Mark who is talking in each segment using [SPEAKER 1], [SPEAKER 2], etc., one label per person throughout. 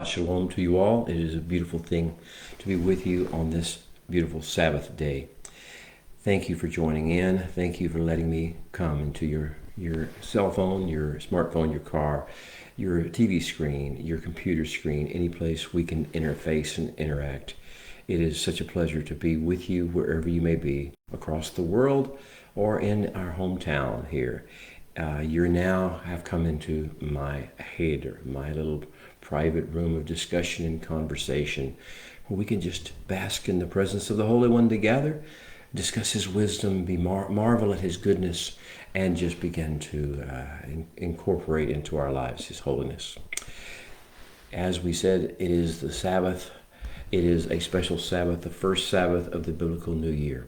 [SPEAKER 1] Shalom to you all. It is a beautiful thing to be with you on this beautiful Sabbath day. Thank you for joining in. Thank you for letting me come into your cell phone, your smartphone, your car, your TV screen, your computer screen, any place we can interface and interact. It is such a pleasure to be with you wherever you may be, across the world or in our hometown here. You now have come into my heder, my little private room of discussion and conversation, where we can just bask in the presence of the Holy One together, discuss His wisdom, marvel at His goodness, and just begin to incorporate into our lives His holiness. As we said, it is the Sabbath. It is a special Sabbath, the first Sabbath of the biblical New Year.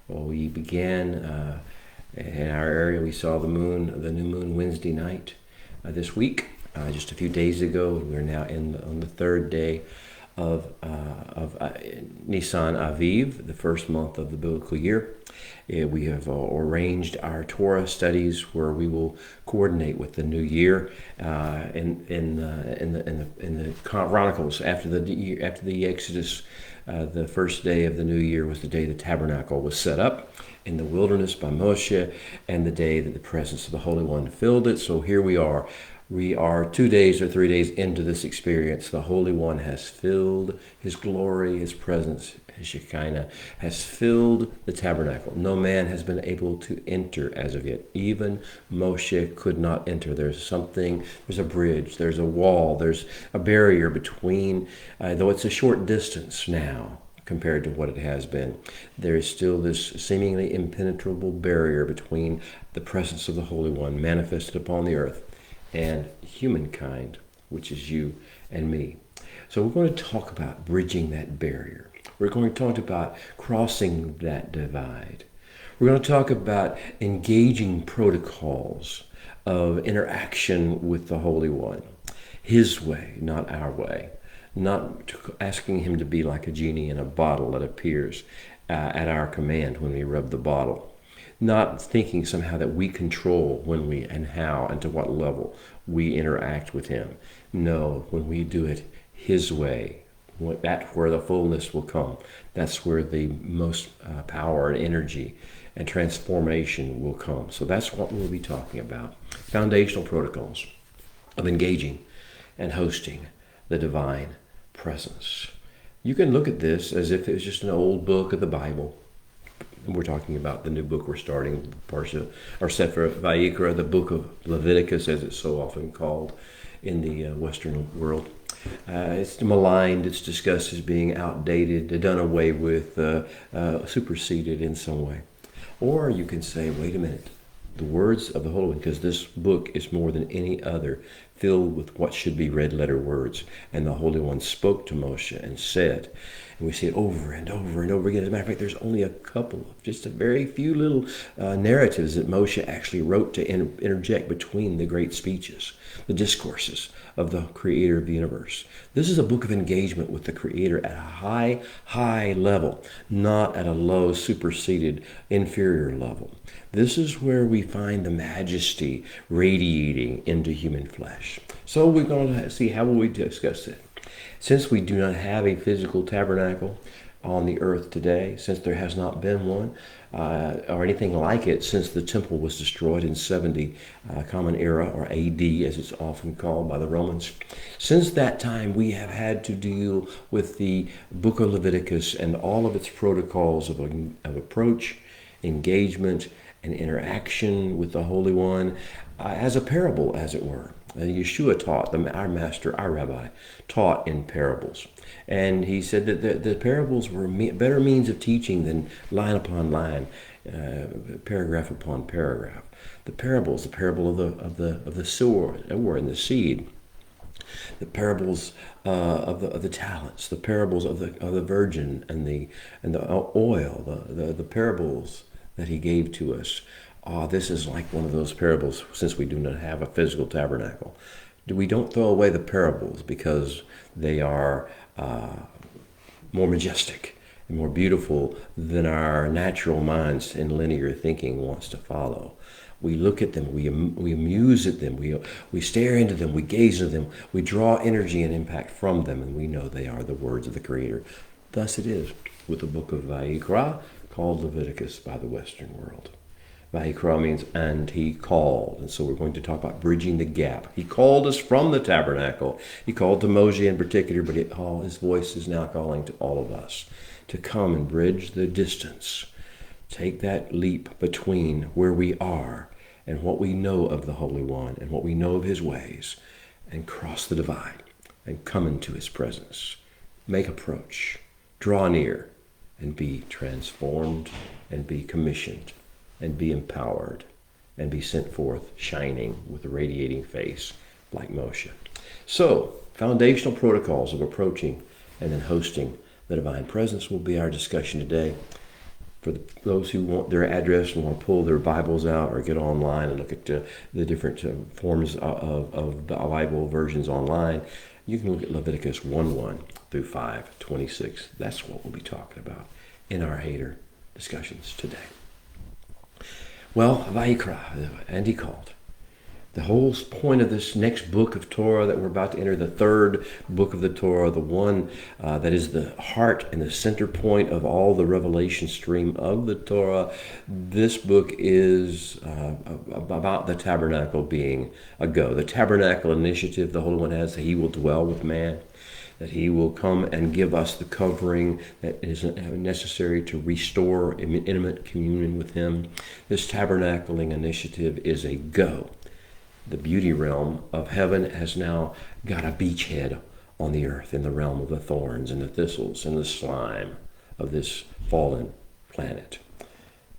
[SPEAKER 1] Well, we began in our area. We saw the new moon Wednesday night this week. Just a few days ago, we're now on the third day of Nisan Aviv, the first month of the biblical year. We have arranged our Torah studies where we will coordinate with the new year in the Chronicles after the Exodus. The first day of the new year was the day the tabernacle was set up in the wilderness by Moshe, and the day that the presence of the Holy One filled it. So here we are. We are 2 days or 3 days into this experience. The Holy One has filled His glory, His presence, His Shekinah has filled the tabernacle. No man has been able to enter as of yet. Even Moshe could not enter. There's a bridge, there's a wall, there's a barrier between, though it's a short distance now compared to what it has been. There is still this seemingly impenetrable barrier between the presence of the Holy One manifested upon the earth and humankind, which is you and me. So we're going to talk about bridging that barrier. We're going to talk about crossing that divide. We're going to talk about engaging protocols of interaction with the Holy One, His way, not our way. Not asking Him to be like a genie in a bottle that appears at our command when we rub the bottle. Not thinking somehow that we control when we and how and to what level we interact with Him. No, when we do it His way, that's where the fullness will come. That's where the most power and energy and transformation will come. So that's what we'll be talking about. Foundational protocols of engaging and hosting the divine presence. You can look at this as if it was just an old book of the Bible. We're talking about the new book we're starting, Parsha, or Sefer Vayikra, the book of Leviticus, as it's so often called in the Western world. It's maligned, it's discussed as being outdated, done away with, superseded in some way. Or you can say, wait a minute, the words of the Holy One, because this book is more than any other filled with what should be red letter words. And the Holy One spoke to Moshe and said, and we see it over and over and over again. As a matter of fact, there's only a couple, just a very few little narratives that Moshe actually wrote to interject between the great speeches, the discourses of the Creator of the universe. This is a book of engagement with the Creator at a high level, not at a low, superseded, inferior level. This is where we find the majesty radiating into human flesh. So we're going to see how will we discuss it. Since we do not have a physical tabernacle on the earth today, since there has not been one or anything like it since the temple was destroyed in 70 Common Era, or AD as it's often called by the Romans, since that time we have had to deal with the book of Leviticus and all of its protocols of approach, engagement, and interaction with the Holy One as a parable, as it were. Yeshua taught, our master, our rabbi, taught in parables. And he said that the parables were better means of teaching than line upon line, paragraph upon paragraph. The parables, the parable of the sower and the seed, the parables of the talents, the parables of the virgin and the oil, the parables that he gave to us. This is like one of those parables, since we do not have a physical tabernacle. We don't throw away the parables because they are more majestic and more beautiful than our natural minds and linear thinking wants to follow. We look at them, we muse at them, we stare into them, we gaze into them, we draw energy and impact from them, and we know they are the words of the Creator. Thus it is with the book of Vayikra, called Leviticus by the Western world. Vayikra means, and he called. And so we're going to talk about bridging the gap. He called us from the tabernacle. He called to Moses in particular, but his voice is now calling to all of us to come and bridge the distance. Take that leap between where we are and what we know of the Holy One and what we know of his ways, and cross the divide and come into his presence. Make approach, draw near, and be transformed, and be commissioned, and be empowered, and be sent forth shining with a radiating face like Moshe. So, foundational protocols of approaching and then hosting the divine presence will be our discussion today. For those who want their address and want to pull their Bibles out or get online and look at the different forms of Bible versions online, you can look at Leviticus 1:1 through 5:26. That's what we'll be talking about in our Hader discussions today. Well, Vayikra, and he called. The whole point of this next book of Torah that we're about to enter, the third book of the Torah, the one that is the heart and the center point of all the revelation stream of the Torah, this book is about the tabernacle being a go. The tabernacle initiative the Holy One has, that he will dwell with man, that he will come and give us the covering that is necessary to restore intimate communion with him. This tabernacling initiative is a go. The beauty realm of heaven has now got a beachhead on the earth in the realm of the thorns and the thistles and the slime of this fallen planet.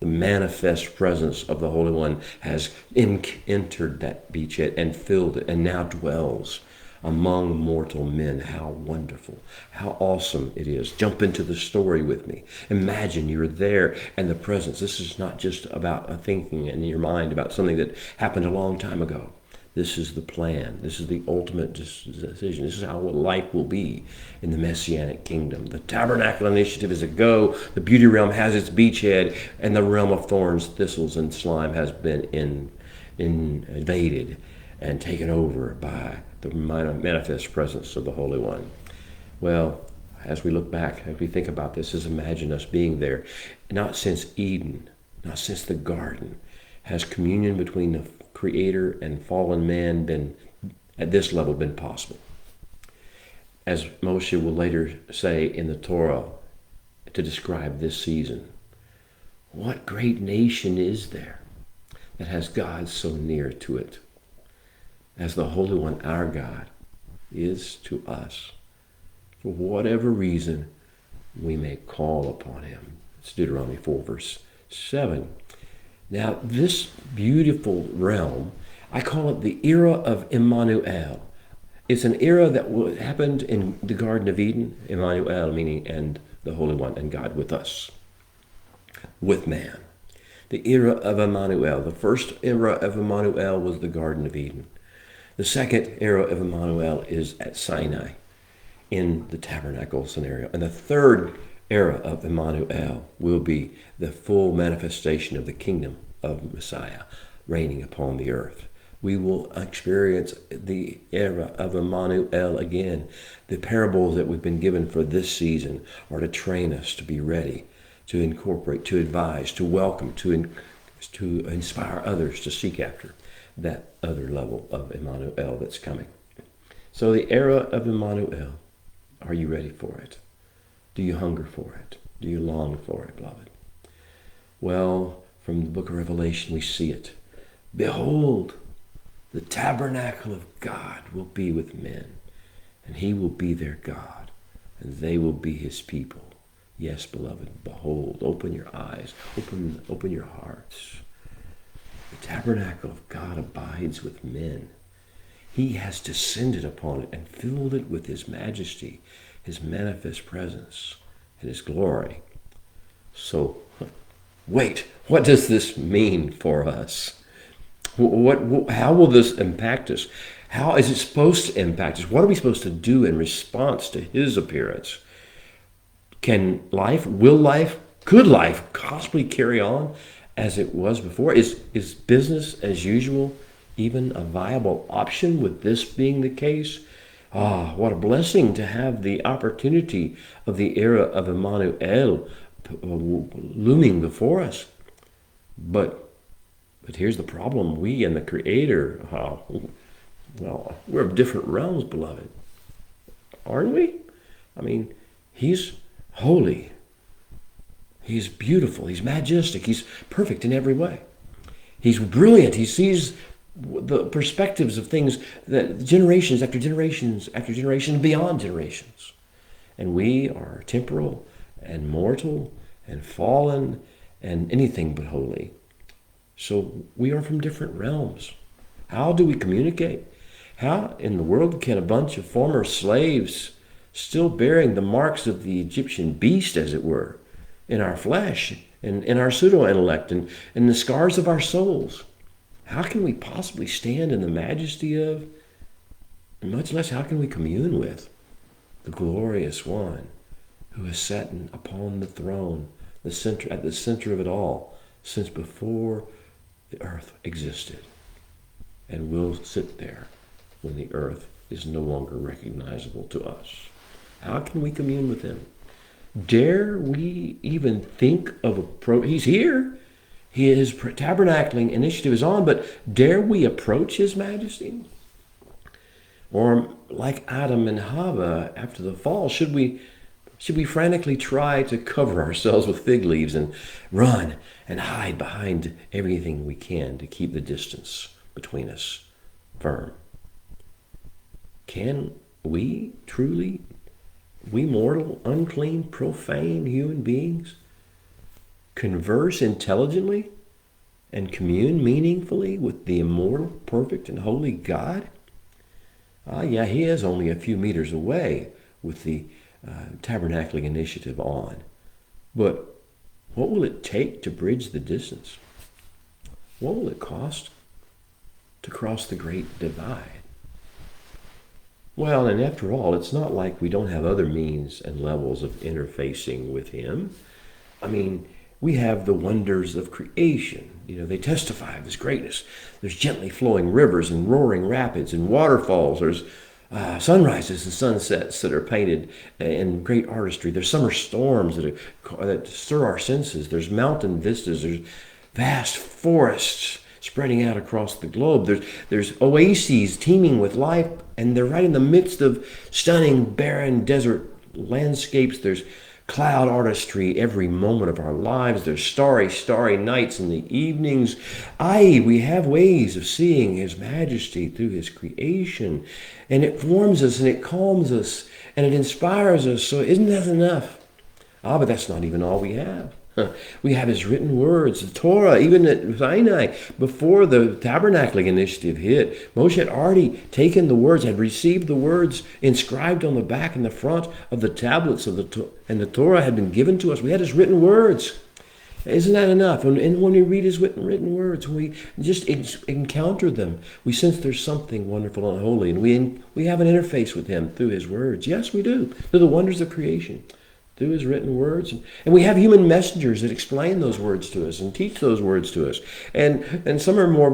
[SPEAKER 1] The manifest presence of the Holy One has entered that beachhead and filled it and now dwells among mortal men. How wonderful, how awesome it is. Jump into the story with me. Imagine you're there and the presence. This is not just about a thinking in your mind about something that happened a long time ago. This is the plan. This is the ultimate decision. This is how life will be in the Messianic kingdom. The tabernacle initiative is a go. The beauty realm has its beachhead, and the realm of thorns, thistles, and slime has been invaded and taken over by the manifest presence of the Holy One. Well, as we look back, as we think about this, just imagine us being there. Not since Eden, not since the garden, has communion between the Creator and fallen man been, at this level, been possible. As Moshe will later say in the Torah to describe this season, what great nation is there that has God so near to it, as the Holy One, our God, is to us? For whatever reason, we may call upon him. It's Deuteronomy 4, verse 7. Now, this beautiful realm, I call it the era of Emmanuel. It's an era that happened in the Garden of Eden, Emmanuel meaning and the Holy One and God with us, with man. The era of Emmanuel. The first era of Emmanuel was the Garden of Eden. The second era of Emmanuel is at Sinai in the tabernacle scenario. And the third era of Emmanuel will be the full manifestation of the kingdom of Messiah reigning upon the earth. We will experience the era of Emmanuel again. The parables that we've been given for this season are to train us to be ready, to incorporate, to advise, to welcome, to inspire others to seek after that other level of Emmanuel that's coming. So the era of Emmanuel, are you ready for it? Do you hunger for it? Do you long for it, beloved? Well, from the book of Revelation, we see it. Behold, the tabernacle of God will be with men, and he will be their God, and they will be his people. Yes, beloved, behold, open your eyes, open your hearts. The tabernacle of God abides with men. He has descended upon it and filled it with his majesty, his manifest presence, and his glory. So, wait, what does this mean for us? How will this impact us? How is it supposed to impact us? What are we supposed to do in response to his appearance? Could life possibly carry on as it was before? Is business as usual even a viable option with this being the case? Ah, what a blessing to have the opportunity of the era of Emmanuel looming before us. But here's the problem. We and the Creator, well, we're of different realms, beloved. Aren't we? I mean, He's holy. He's beautiful. He's majestic. He's perfect in every way. He's brilliant. He sees the perspectives of things that generations after generations after generations beyond generations. And we are temporal and mortal and fallen and anything but holy. So we are from different realms. How do we communicate? How in the world can a bunch of former slaves, still bearing the marks of the Egyptian beast, as it were, in our flesh and in our pseudo-intellect and in the scars of our souls, how can we possibly stand in the majesty of, and much less how can we commune with, the glorious one who has sat upon the throne, at the center of it all, since before the earth existed, and will sit there when the earth is no longer recognizable to us? How can we commune with him? Dare we even think of he's here. His tabernacling initiative is on, but dare we approach his majesty? Or like Adam and Hava after the fall, should we frantically try to cover ourselves with fig leaves and run and hide behind everything we can to keep the distance between us firm? Can we truly, we mortal, unclean, profane human beings, converse intelligently and commune meaningfully with the immortal, perfect, and holy God? Yeah, he is only a few meters away with the tabernacling initiative on. But what will it take to bridge the distance? What will it cost to cross the great divide? Well, and after all, it's not like we don't have other means and levels of interfacing with him. I mean, we have the wonders of creation. They testify of his greatness. There's gently flowing rivers and roaring rapids and waterfalls. There's sunrises and sunsets that are painted in great artistry. There's summer storms that stir our senses. There's mountain vistas. There's vast forests spreading out across the globe. There's oases teeming with life, and they're right in the midst of stunning, barren desert landscapes. There's cloud artistry every moment of our lives. There's starry nights in the evenings. We have ways of seeing his majesty through his creation, and it warms us and it calms us and it inspires us. So isn't that enough? But that's not even all we have. We have his written words, the Torah. Even at Sinai, before the tabernacling initiative hit, Moshe had already taken the words, had received the words inscribed on the back and the front of the tablets of and the Torah had been given to us. We had his written words. Isn't that enough? And when we read his written words, when we just encounter them, we sense there's something wonderful and holy, and we have an interface with him through his words. Yes, we do. Through the wonders of creation, through his written words. And we have human messengers that explain those words to us and teach those words to us. And some are more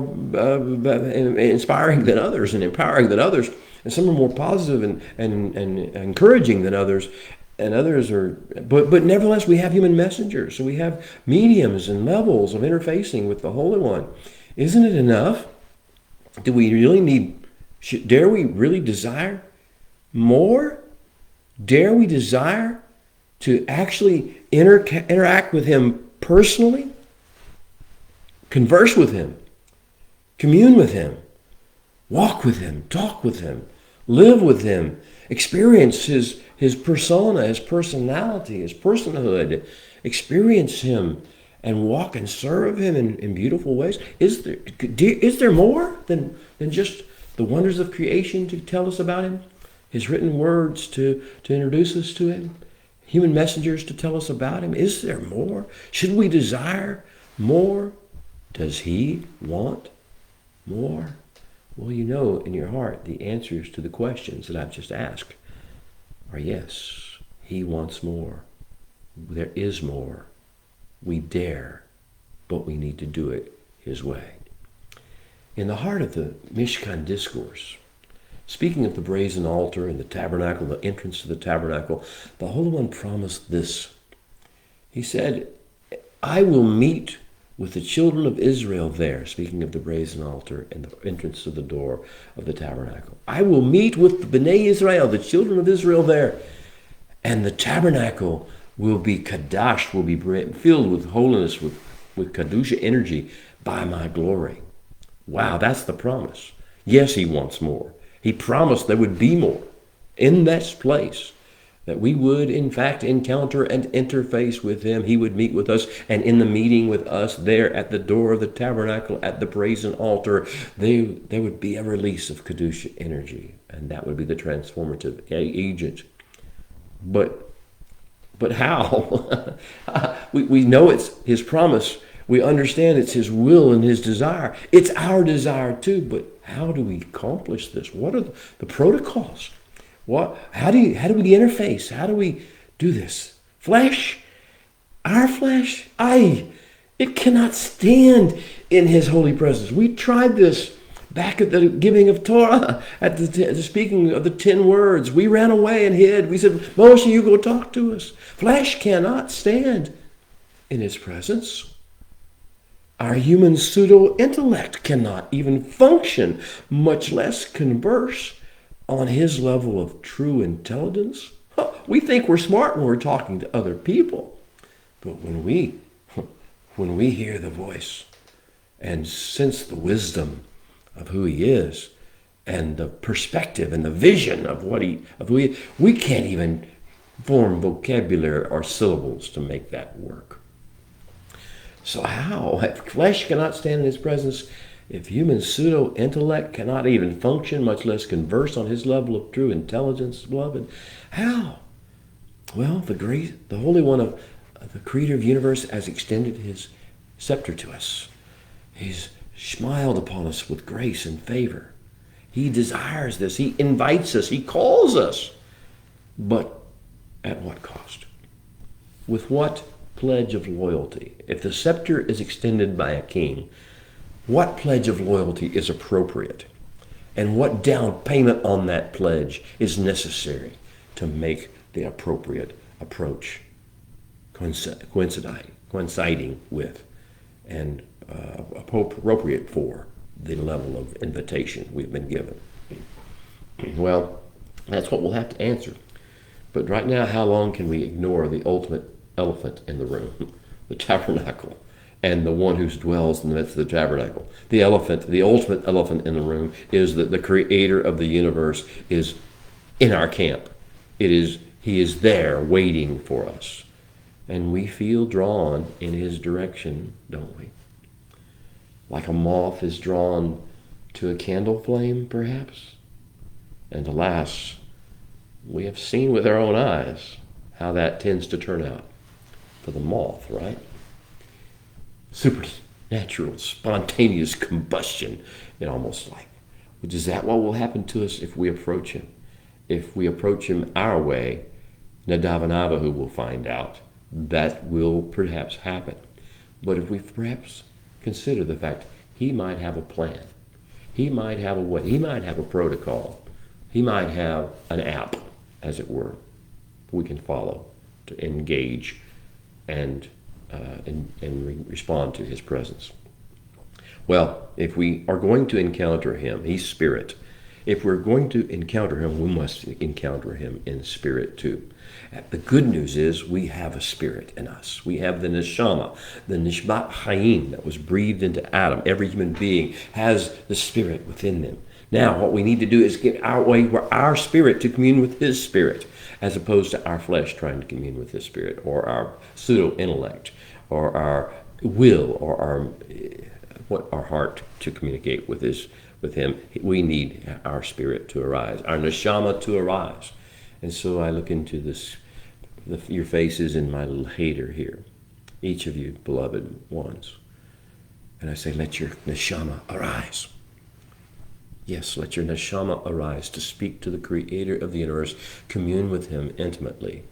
[SPEAKER 1] inspiring than others and empowering than others. And some are more positive and encouraging than others. And others are, but nevertheless, we have human messengers. So we have mediums and levels of interfacing with the Holy One. Isn't it enough? Do we really dare we really desire more? Dare we desire to actually interact with him personally, converse with him, commune with him, walk with him, talk with him, live with him, experience his persona, his personality, his personhood, experience him and walk and serve him in beautiful ways? Is there more than just the wonders of creation to tell us about him? His written words to introduce us to him? Human messengers to tell us about him? Is there more? Should we desire more? Does he want more? Well, you know in your heart the answers to the questions that I've just asked are yes. He wants more. There is more. We dare but we need to do it his way. In the heart of the Mishkan discourse, speaking of the brazen altar and the tabernacle, the entrance to the tabernacle, the Holy One promised this. He said, I will meet with the children of Israel there, speaking of the brazen altar and the entrance to the door of the tabernacle. I will meet with the Bnei Israel, the children of Israel there, and the tabernacle will be Kadash, will be filled with holiness, with Kadusha energy by my glory. Wow, that's the promise. Yes, he wants more. He promised there would be more in this place, that we would, in fact, encounter and interface with him. He would meet with us, and in the meeting with us there at the door of the tabernacle, at the brazen altar, there would be a release of Kedusha energy, and that would be the transformative agent. But how? we know it's his promise. We understand it's his will and his desire. It's our desire too, but how do we accomplish this? What are the protocols? How do we interface? How do we do this? Flesh, our flesh, it cannot stand in his holy presence. We tried this back at the giving of Torah, at the speaking of the 10 words. We ran away and hid. We said, Moshe, you go talk to us. Flesh cannot stand in his presence. Our human pseudo-intellect cannot even function, much less converse on his level of true intelligence. We think we're smart when we're talking to other people. But when we hear the voice and sense the wisdom of who he is and the perspective and the vision of who he is, we can't even form vocabulary or syllables to make that work. So how? If flesh cannot stand in his presence, if human pseudo-intellect cannot even function, much less converse on his level of true intelligence, beloved, how? Well, the Holy One of the Creator of the universe has extended his scepter to us. He's smiled upon us with grace and favor. He desires this. He invites us. He calls us. But at what cost? With what pledge of loyalty? If the scepter is extended by a king, what pledge of loyalty is appropriate? And what down payment on that pledge is necessary to make the appropriate approach coinciding with and appropriate for the level of invitation we've been given? Well, that's what we'll have to answer. But right now, how long can we ignore the ultimate elephant in the room, the tabernacle, and the one who dwells in the midst of the tabernacle? The elephant, the ultimate elephant in the room, is that the Creator of the universe is in our camp. He is there waiting for us. And we feel drawn in his direction, don't we? Like a moth is drawn to a candle flame, perhaps? And alas, we have seen with our own eyes how that tends to turn out for the moth, right? Supernatural, spontaneous combustion. It almost like, is that what will happen to us if we approach him? If we approach him our way, Nadav and Abihu will find out. That will perhaps happen. But if we perhaps consider the fact he might have a plan, he might have a way, he might have a protocol, he might have an app, as it were, we can follow to engage and respond to his presence. Well, if we are going to encounter him, he's spirit. If we're going to encounter him, we must encounter him in spirit too. The good news is we have a spirit in us. We have the neshama, the nishmat hayim that was breathed into Adam. Every human being has the spirit within them. Now, what we need to do is get our spirit to commune with his spirit, as opposed to our flesh trying to commune with his spirit, or our pseudo-intellect, or our will, or our heart to communicate with him. We need our spirit to arise, our neshama to arise. And so I look into your faces in my little hater here, each of you beloved ones, and I say, let your neshama arise. Yes, let your neshama arise to speak to the Creator of the universe, commune with him intimately,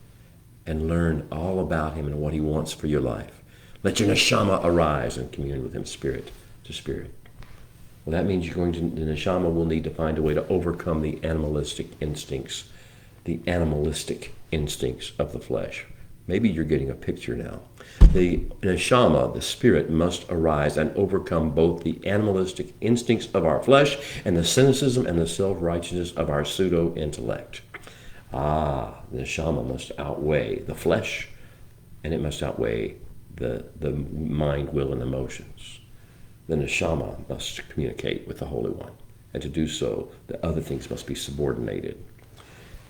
[SPEAKER 1] and learn all about him and what he wants for your life. Let your neshama arise and commune with him spirit to spirit. Well, that means the neshama will need to find a way to overcome the animalistic instincts of the flesh. Maybe you're getting a picture now. The neshama, the spirit, must arise and overcome both the animalistic instincts of our flesh and the cynicism and the self-righteousness of our pseudo-intellect. The neshama must outweigh the flesh, and it must outweigh the mind, will, and emotions. The neshama must communicate with the Holy One, and to do so, the other things must be subordinated.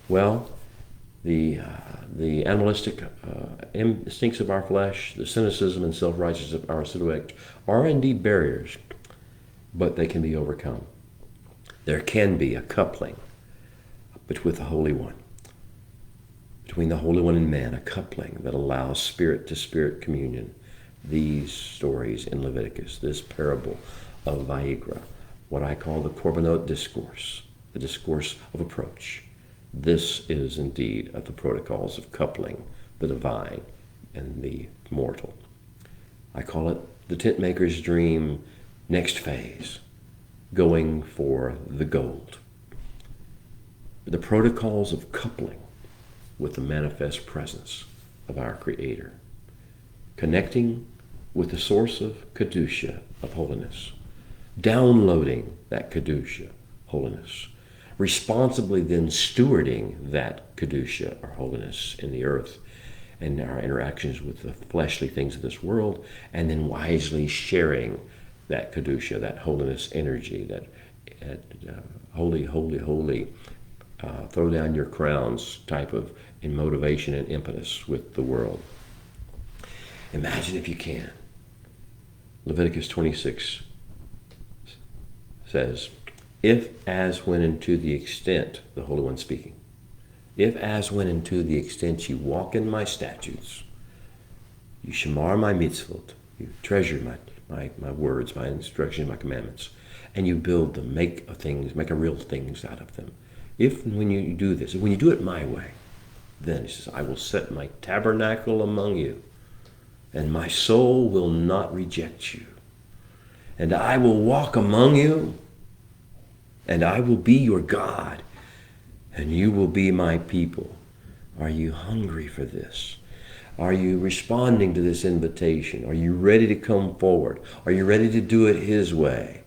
[SPEAKER 1] Well, the animalistic instincts of our flesh, the cynicism and self-righteousness of our pseudo-intellect are indeed barriers, but they can be overcome. There can be a coupling with the Holy One, between the Holy One and man, a coupling that allows spirit-to-spirit communion. These stories in Leviticus, this parable of Vayikra, what I call the Korbanot discourse, the discourse of approach. This is indeed of the protocols of coupling the divine and the mortal. I call it the tent maker's dream next phase, going for the gold. The protocols of coupling with the manifest presence of our Creator, connecting with the source of Kedusha, of holiness, downloading that Kedusha, holiness, responsibly then stewarding that Kedusha, or holiness, in the earth and our interactions with the fleshly things of this world, and then wisely sharing that Kedusha, that holiness energy, that holy, holy, holy, throw down your crowns type of in motivation and impetus with the world. Imagine if you can. Leviticus 26 says, if as when and to the extent, the Holy One speaking, if as when and to the extent you walk in my statutes, you shamar my mitzvot, you treasure my words, my instructions, my commandments, and you build them, make a real things out of them. If and when you do this, when you do it my way, then he says, I will set my tabernacle among you, and my soul will not reject you. And I will walk among you, and I will be your God, and you will be my people. Are you hungry for this? Are you responding to this invitation? Are you ready to come forward? Are you ready to do it his way,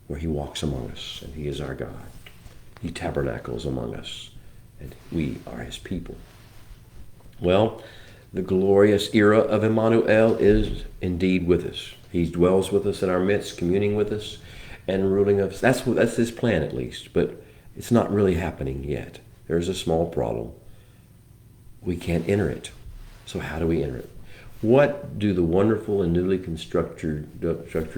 [SPEAKER 1] where he walks among us, and he is our God? He tabernacles among us, and we are his people. Well, the glorious era of Emmanuel is indeed with us. He dwells with us in our midst, communing with us and ruling us. That's his plan, at least, but it's not really happening yet. There's a small problem. We can't enter it. So how do we enter it? What do the wonderful and newly constructed, start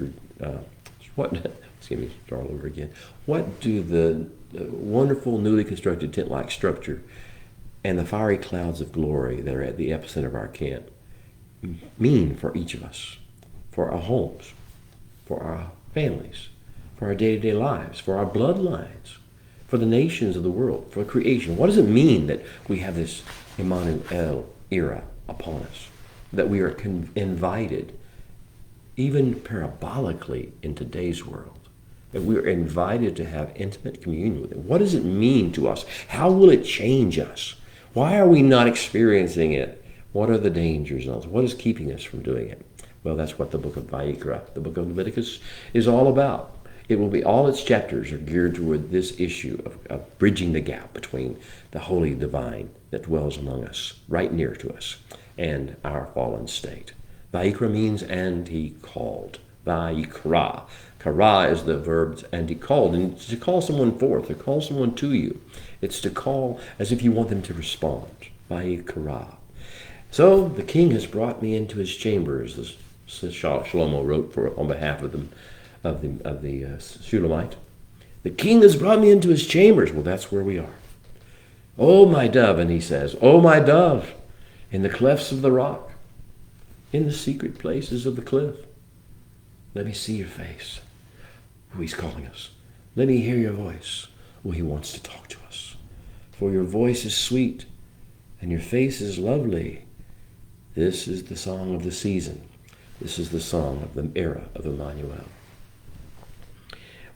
[SPEAKER 1] over again. What do the wonderful newly constructed tent-like structure and the fiery clouds of glory that are at the epicenter of our camp mean for each of us, for our homes, for our families, for our day-to-day lives, for our bloodlines, for the nations of the world, for creation? What does it mean that we have this Emmanuel era upon us, that we are invited, even parabolically in today's world, that we are invited to have intimate communion with him? What does it mean to us? How will it change us? Why are we not experiencing it? What are the dangers of it? What is keeping us from doing it? Well, that's what the book of Vayikra, the book of Leviticus, is all about. It will be, all its chapters are geared toward this issue of bridging the gap between the holy divine that dwells among us, right near to us, and our fallen state. Vayikra means, and he called. Vayikra. Kara is the verb, and he called. And to call someone forth, to call someone to you. It's to call as if you want them to respond. Vayikra. So the king has brought me into his chambers, as Shlomo wrote on behalf of the Shulamite. The king has brought me into his chambers. Well, that's where we are. Oh, my dove, and he says, oh, my dove, in the clefts of the rock, in the secret places of the cliff, let me see your face. Oh, he's calling us. Let me hear your voice. Oh, he wants to talk to us. For your voice is sweet, and your face is lovely. This is the song of the season. This is the song of the era of Emmanuel.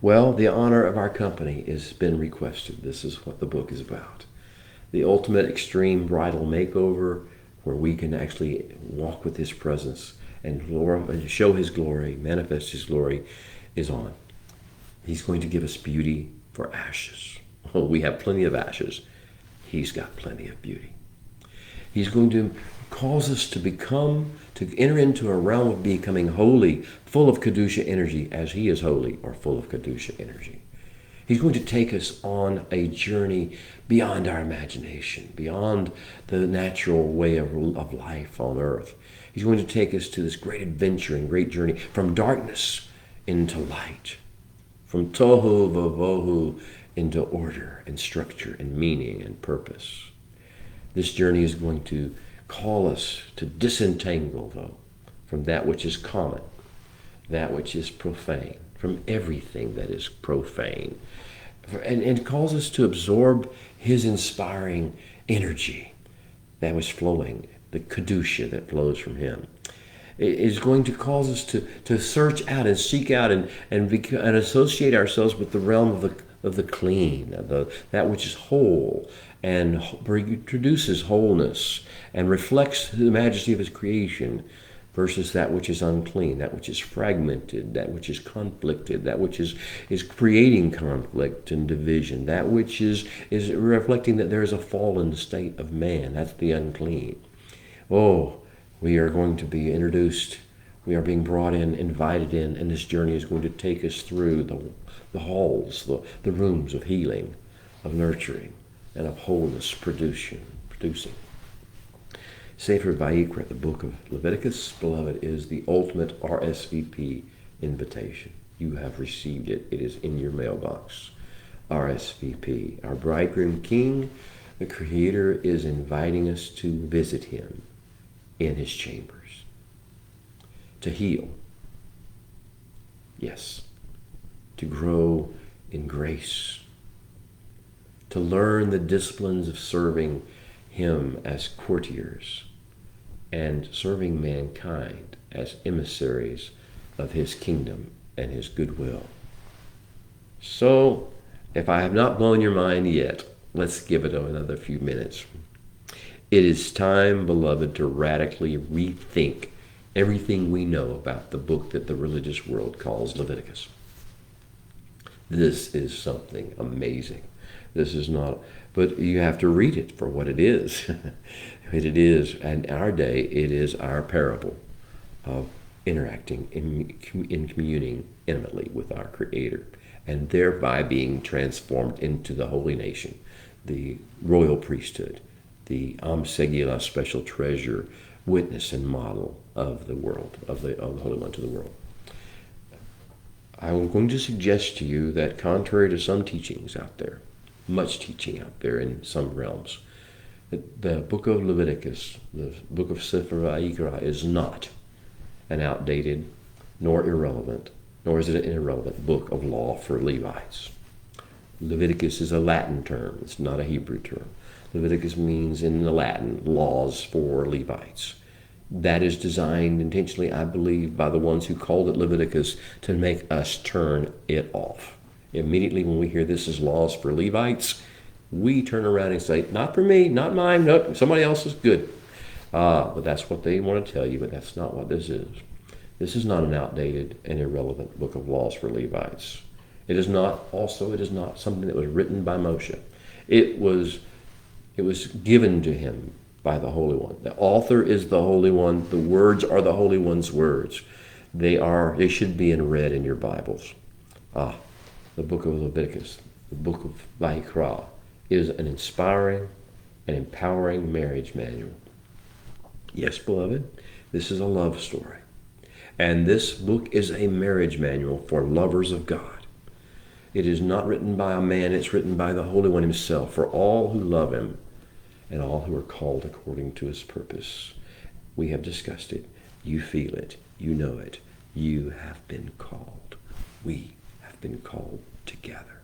[SPEAKER 1] Well, the honor of our company has been requested. This is what the book is about. The ultimate extreme bridal makeover, where we can actually walk with his presence and show his glory, manifest his glory, is on. He's going to give us beauty for ashes. Oh, we have plenty of ashes. He's got plenty of beauty. He's going to cause us to enter into a realm of becoming holy, full of Kedusha energy, as he is holy, or full of Kedusha energy. He's going to take us on a journey beyond our imagination, beyond the natural way of life on earth. He's going to take us to this great adventure and great journey from darkness into light, from tohu vavohu into order and structure and meaning and purpose. This journey is going to call us to disentangle, though, from that which is common, that which is profane, from everything that is profane, and calls us to absorb his inspiring energy that was flowing, the Kedusha that flows from him. It is going to cause us to search out and seek out and associate ourselves with the realm of the clean, that which is whole and produces wholeness and reflects the majesty of his creation, versus that which is unclean, that which is fragmented, that which is conflicted, that which is creating conflict and division, that which is reflecting that there is a fallen state of man. That's the unclean. Oh, we are going to be introduced, we are being brought in, invited in, and this journey is going to take us through the halls, the rooms of healing, of nurturing, and of wholeness producing. Sefer Vayikra, the book of Leviticus, beloved, is the ultimate RSVP invitation. You have received it. It is in your mailbox. RSVP. Our bridegroom king, the Creator, is inviting us to visit him in his chambers, to heal. Yes, to grow in grace, to learn the disciplines of serving him as courtiers and serving mankind as emissaries of his kingdom and his goodwill. So, if I have not blown your mind yet, let's give it another few minutes. It is time, beloved, to radically rethink everything we know about the book that the religious world calls Leviticus. This is something amazing. This is not, but you have to read it for what it is. It is, in our day, it is our parable of interacting in communing intimately with our Creator, and thereby being transformed into the holy nation, the royal priesthood, the Am Segula special treasure, witness and model of the world, of the Holy One to the world. I'm going to suggest to you that, contrary to some teachings out there, much teaching out there in some realms, that the book of Leviticus, the book of Sefer Vayikra, is not an outdated nor irrelevant, nor is it an irrelevant book of law for Levites. Leviticus is a Latin term. It's not a Hebrew term. Leviticus means, in the Latin, laws for Levites. That is designed intentionally, I believe, by the ones who called it Leviticus to make us turn it off. Immediately when we hear this is laws for Levites, we turn around and say, not for me, not mine, nope, somebody else is good. But that's what they want to tell you, but that's not what this is. This is not an outdated and irrelevant book of laws for Levites. It is not something that was written by Moshe. It was given to him by the Holy One. The author is the Holy One. The words are the Holy One's words. They should be read in your Bibles. The book of Leviticus, the book of Vayikra, is an inspiring and empowering marriage manual. Yes, beloved, this is a love story. And this book is a marriage manual for lovers of God. It is not written by a man, it's written by the Holy One himself, for all who love him and all who are called according to his purpose. We have discussed it. You feel it. You know it. You have been called. We have been called together.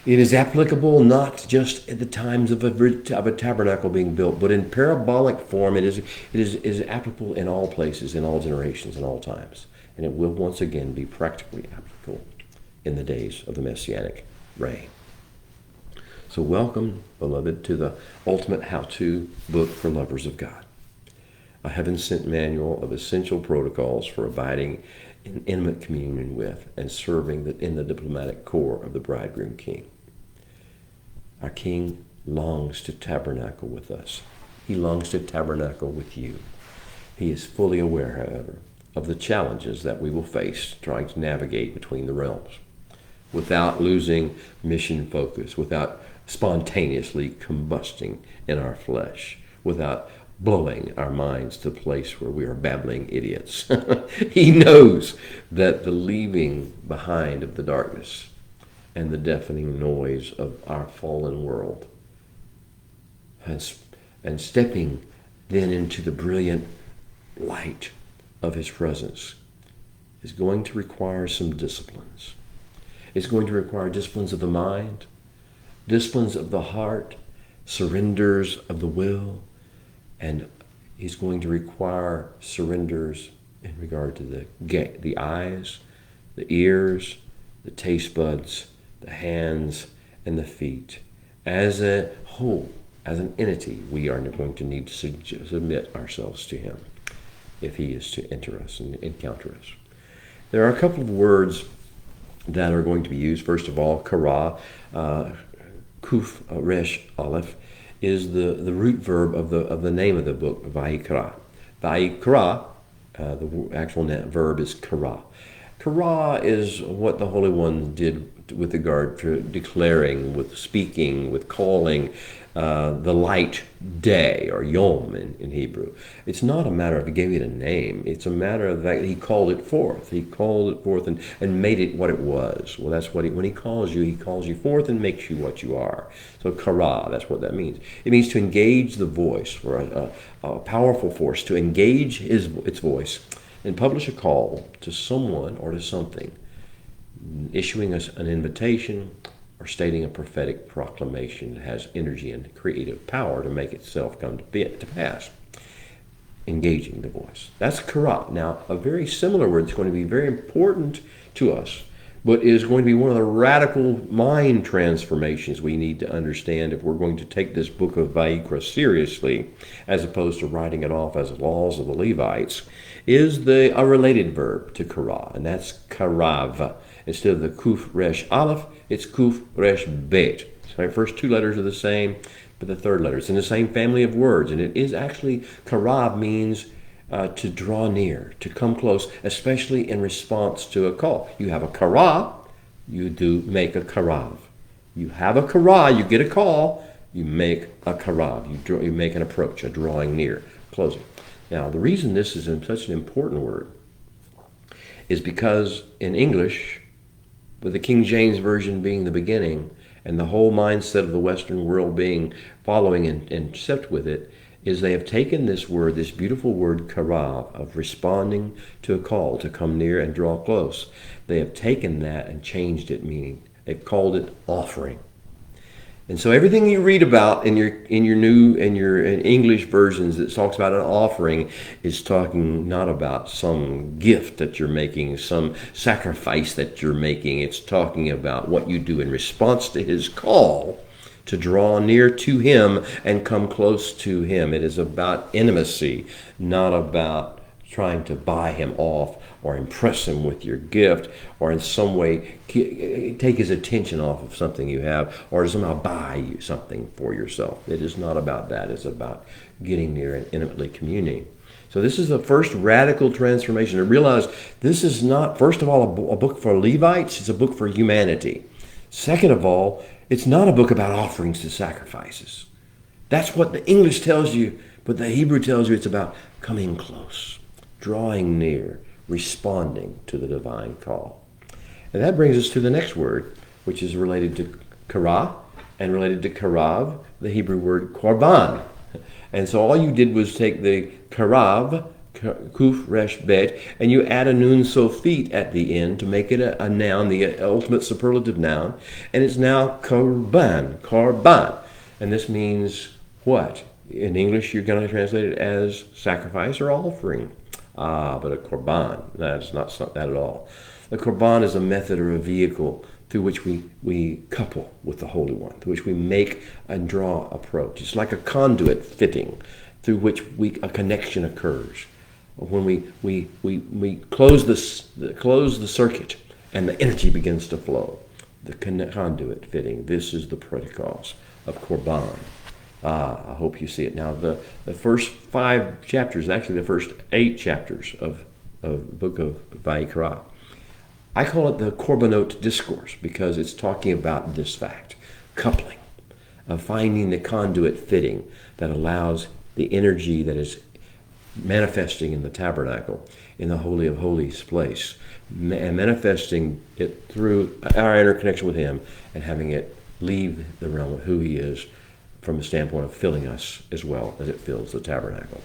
[SPEAKER 1] It is applicable not just at the times of a tabernacle being built, but in parabolic form. It is applicable in all places, in all generations, in all times. And it will once again be practically applicable in the days of the Messianic reign. So welcome, beloved, to the ultimate how-to book for lovers of God. A heaven-sent manual of essential protocols for abiding in intimate communion with and serving in the diplomatic corps of the bridegroom king. Our King longs to tabernacle with us. He longs to tabernacle with you. He is fully aware, however, of the challenges that we will face trying to navigate between the realms without losing mission focus, without spontaneously combusting in our flesh, without blowing our minds to the place where we are babbling idiots. He knows that the leaving behind of the darkness and the deafening noise of our fallen world and stepping then into the brilliant light of his presence is going to require some disciplines. It's going to require disciplines of the mind, disciplines of the heart, surrenders of the will, and he's going to require surrenders in regard to the eyes, the ears, the taste buds, the hands, and the feet. As a whole, as an entity, we are going to need to submit ourselves to him if he is to enter us and encounter us. There are a couple of words that are going to be used. First of all, kara, kuf resh aleph, is the root verb of the name of the book, Vayikra. Vayikra, the actual verb is kara. Kara is what the Holy One did with regard to declaring, with speaking, with calling the light day, or yom in Hebrew. It's not a matter of he gave it a name. It's a matter of that he called it forth. He called it forth and made it what it was. Well, that's what when he calls you forth and makes you what you are. So kara, that's what that means. It means to engage the voice, or a powerful force, to engage its voice and publish a call to someone or to something, issuing us an invitation or stating a prophetic proclamation that has energy and creative power to make itself come to pass. Engaging the voice. That's kara. Now, a very similar word that's going to be very important to us, but is going to be one of the radical mind transformations we need to understand if we're going to take this book of Vayikra seriously, as opposed to writing it off as laws of the Levites, is a related verb to kara, and that's karav. Instead of the kuf resh aleph, it's kuf resh bet. So the first two letters are the same, but the third letter, it's in the same family of words, and it is actually, karav means to draw near, to come close, especially in response to a call. You have a kara, you do make a karav. You have a kara, you get a call, you make a karav. You make an approach, a drawing near, closing. Now, the reason this is such an important word is because in English, with the King James Version being the beginning, and the whole mindset of the Western world being following and stepped with it, is they have taken this word, this beautiful word karav, of responding to a call to come near and draw close. They have taken that and changed it meaning. They've called it offering. And so everything you read about in your English versions that talks about an offering is talking not about some gift that you're making, some sacrifice that you're making. It's talking about what you do in response to his call to draw near to him and come close to him. It is about intimacy, not about trying to buy him off or impress him with your gift, or in some way take his attention off of something you have, or somehow buy you something for yourself. It is not about that. It's about getting near and intimately communing. So this is the first radical transformation. To realize this is not, first of all, a book for Levites. It's a book for humanity. Second of all, it's not a book about offerings to sacrifices. That's what the English tells you, but the Hebrew tells you it's about coming close, drawing near, responding to the divine call. And that brings us to the next word, which is related to kara and related to karav, the Hebrew word korban. And so all you did was take the karav, kuf, resh, bet, and you add a nun sofit at the end to make it a noun, the ultimate superlative noun, and it's now karban. And this means what? In English, you're going to translate it as sacrifice or offering. But a korban, that's not that at all. The korban is a method or a vehicle through which we couple with the Holy One, through which we make and draw approach. It's like a conduit fitting through which a connection occurs. When we close the circuit and the energy begins to flow, the conduit fitting. This is the Pentecost of korban. I hope you see it. Now, the first 5 chapters, actually the first 8 chapters of the book of Vayikra, I call it the Korbanot Discourse because it's talking about this fact, coupling, of finding the conduit fitting that allows the energy that is manifesting in the tabernacle, in the Holy of Holies place, and manifesting it through our interconnection with Him and having it leave the realm of who He is from the standpoint of filling us as well as it fills the tabernacle.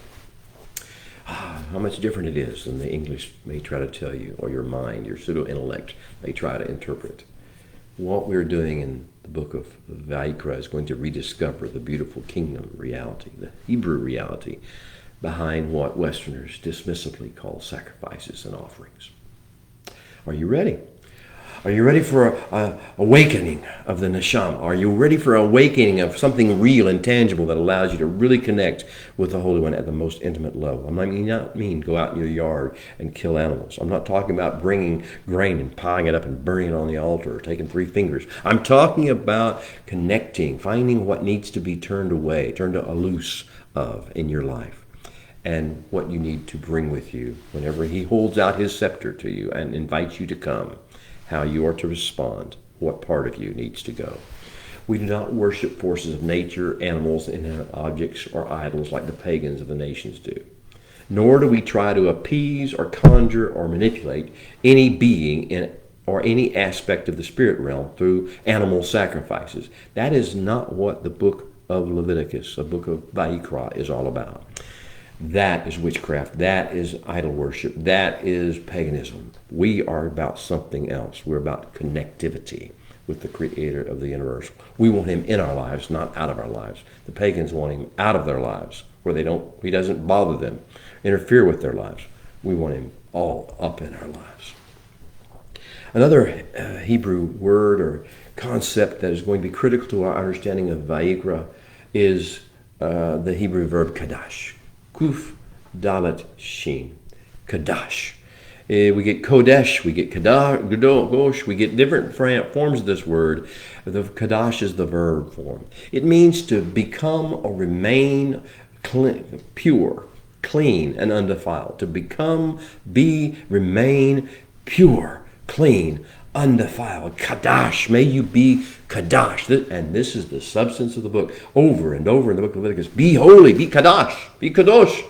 [SPEAKER 1] How much different it is than the English may try to tell you, or your mind, your pseudo-intellect may try to interpret. What we're doing in the book of Vayikra is going to rediscover the beautiful kingdom reality, the Hebrew reality, behind what Westerners dismissively call sacrifices and offerings. Are you ready? Are you ready for an awakening of the neshama? Are you ready for an awakening of something real and tangible that allows you to really connect with the Holy One at the most intimate level? I not mean go out in your yard and kill animals. I'm not talking about bringing grain and piling it up and burning it on the altar or taking 3 fingers. I'm talking about connecting, finding what needs to be turned away, turned loose of in your life, and what you need to bring with you whenever He holds out His scepter to you and invites you to come. How you are to respond, what part of you needs to go. We do not worship forces of nature, animals, inanimate objects, or idols like the pagans of the nations do. Nor do we try to appease or conjure or manipulate any being or any aspect of the spirit realm through animal sacrifices. That is not what the book of Leviticus, the book of Vayikra, is all about. That is witchcraft. That is idol worship. That is paganism. We are about something else. We're about connectivity with the Creator of the universe. We want Him in our lives, not out of our lives. The pagans want Him out of their lives, where He doesn't bother them, interfere with their lives. We want Him all up in our lives. Another Hebrew word or concept that is going to be critical to our understanding of Vayikra is the Hebrew verb kadash. Kuf, Dalet, Shin. Kadash. We get Kodesh, we get Kadosh, we get different forms of this word. The Kadash is the verb form. It means to become or remain pure, clean, and undefiled. To become, remain pure, clean, undefiled. Kadash, may you be Kadash. And this is the substance of the book. Over and over in the book of Leviticus. Be holy, be Kadash, be Kadosh,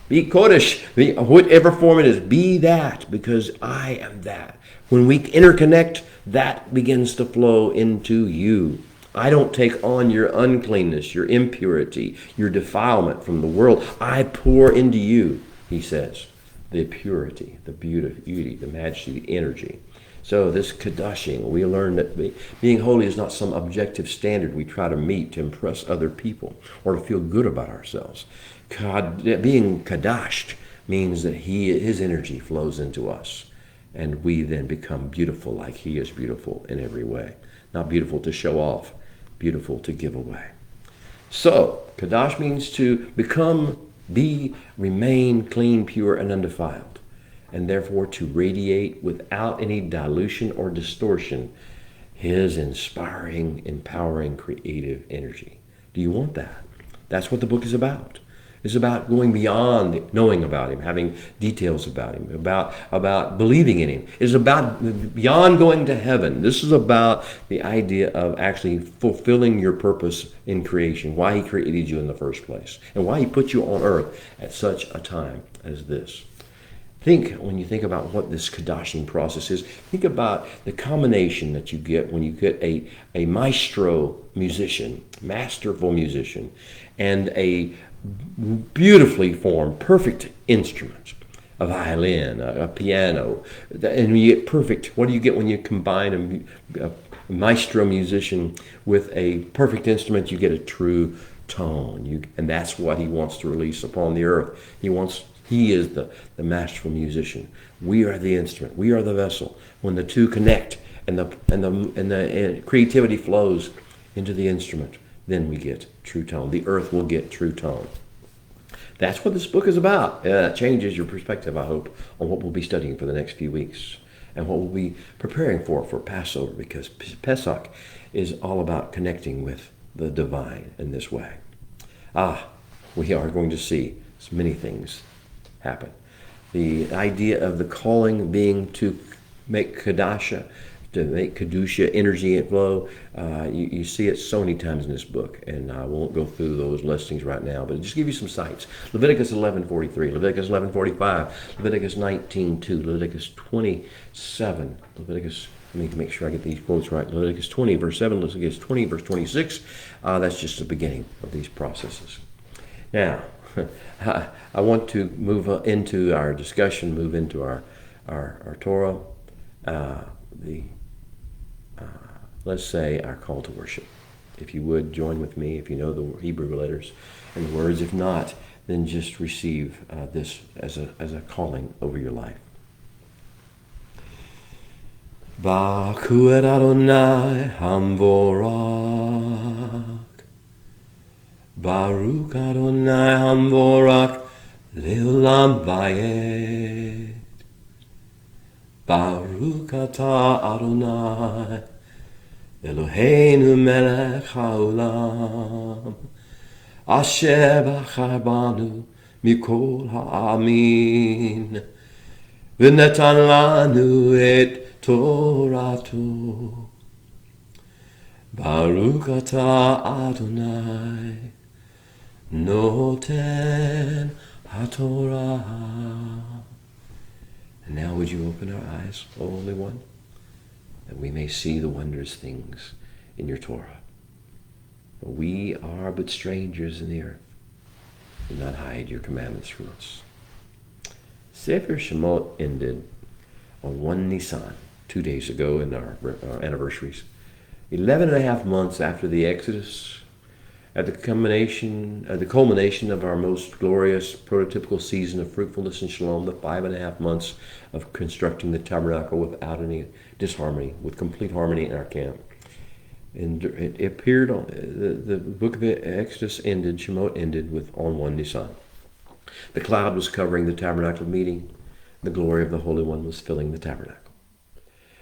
[SPEAKER 1] be Kodesh, whatever form it is, be that, because I am that. When we interconnect, that begins to flow into you. I don't take on your uncleanness, your impurity, your defilement from the world. I pour into you, he says, the purity, the beauty, the majesty, the energy. So this kadoshing, we learn that being holy is not some objective standard we try to meet to impress other people or to feel good about ourselves. Being kadashed means that His energy flows into us, and we then become beautiful like He is beautiful in every way. Not beautiful to show off, beautiful to give away. So, kadash means to become, remain clean, pure, and undefiled, and therefore to radiate without any dilution or distortion His inspiring, empowering, creative energy. Do you want that? That's what the book is about. It's about going beyond knowing about Him, having details about Him, about believing in Him. It's about beyond going to heaven. This is about the idea of actually fulfilling your purpose in creation, why He created you in the first place, and why He put you on earth at such a time as this. When you think about what this Kadashing process is, think about the combination that you get when you get a maestro musician, masterful musician, and a beautifully formed, perfect instrument, a violin, a piano, and you get perfect. What do you get when you combine a maestro musician with a perfect instrument? You get a true tone, and that's what he wants to release upon the earth. He is the masterful musician. We are the instrument. We are the vessel. When the two connect and the creativity flows into the instrument, then we get true tone. The earth will get true tone. That's what this book is about. It changes your perspective, I hope, on what we'll be studying for the next few weeks and what we'll be preparing for Passover, because Pesach is all about connecting with the divine in this way. We are going to see many things happen. The idea of the calling being to make Kedusha, to make Kedusha energy and flow, you see it so many times in this book, and I won't go through those listings right now, but just give you some sites. Leviticus 11:43, Leviticus 11:45, Leviticus 19:2, Leviticus 27, I need to make sure I get these quotes right. Leviticus 20, verse 7, Leviticus 20, verse 26. That's just the beginning of these processes. Now, I want to move into our discussion, move into our Torah, let's say our call to worship. If you would join with me, if you know the Hebrew letters and the words. If not, then just receive this as a calling over your life. Baku et Adonai Hamvorak. Baruch Adonai Hamvorak Leolam Vayet. Baruch Atah Adonai Eloheinu melech haolam Asher bachar banu mikol ha'amin V'netan lanu et Torato. Baruch atah Adonai Noten HaTorah. And now would you open our eyes, O Holy One, that we may see the wondrous things in your Torah. For we are but strangers in the earth. Do not hide your commandments from us. Sefer Shemot ended on 1 Nisan, 2 days ago in our anniversaries. 11 and a half months after the Exodus, at the culmination of our most glorious prototypical season of fruitfulness and shalom, the 5.5 months of constructing the tabernacle without any disharmony, with complete harmony in our camp. And it appeared on the book of Exodus ended, Shemot ended on 1 Nisan. The cloud was covering the tabernacle meeting. The glory of the Holy One was filling the tabernacle.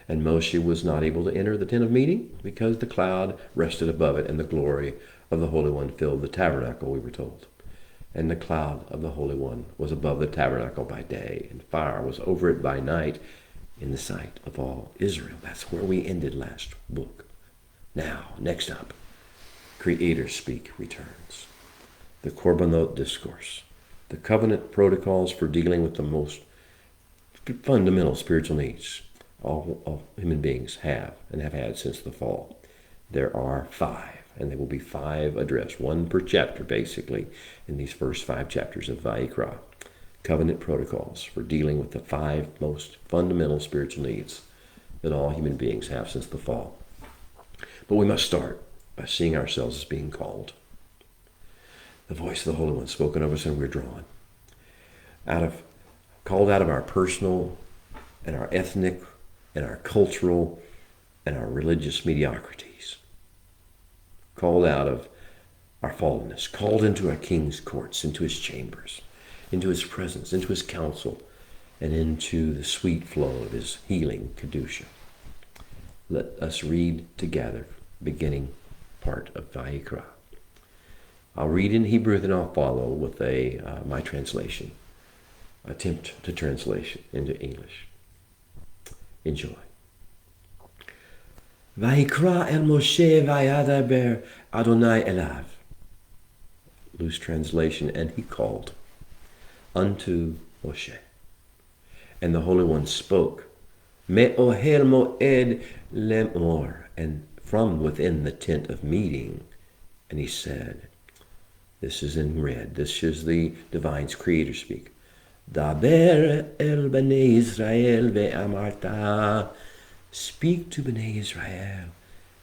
[SPEAKER 1] And Moshe was not able to enter the tent of meeting because the cloud rested above it, and the glory of the Holy One filled the tabernacle, we were told. And the cloud of the Holy One was above the tabernacle by day, and fire was over it by night in the sight of all Israel. That's where we ended last book. Now, next up, Creator Speak returns. The Korbanot Discourse. The covenant protocols for dealing with the most fundamental spiritual needs all human beings have and have had since the fall. There are 5, and there will be 5 addressed, 1 per chapter basically, in these first 5 chapters of Vayikra. Covenant protocols for dealing with the 5 most fundamental spiritual needs that all human beings have since the fall. But we must start by seeing ourselves as being called. The voice of the Holy One spoken of us, and we're drawn. Called out of our personal and our ethnic and our cultural and our religious mediocrities. Called out of our fallenness, called into our king's courts, into his chambers, into his presence, into his counsel, and into the sweet flow of his healing Kedusha. Let us read together, beginning part of Vayikra. I'll read in Hebrew, then I'll follow with my translation. Attempt to translation into English. Enjoy. Vayikra el Moshe vayadaber Adonai elav. Loose translation, and he called unto Moshe. And the Holy One spoke, Me'ohel moed lemor, and from within the tent of meeting. And he said, this is in red, this is the divine's creator speak. Daber el bnei Israel ve'amarta, speak to bnei Israel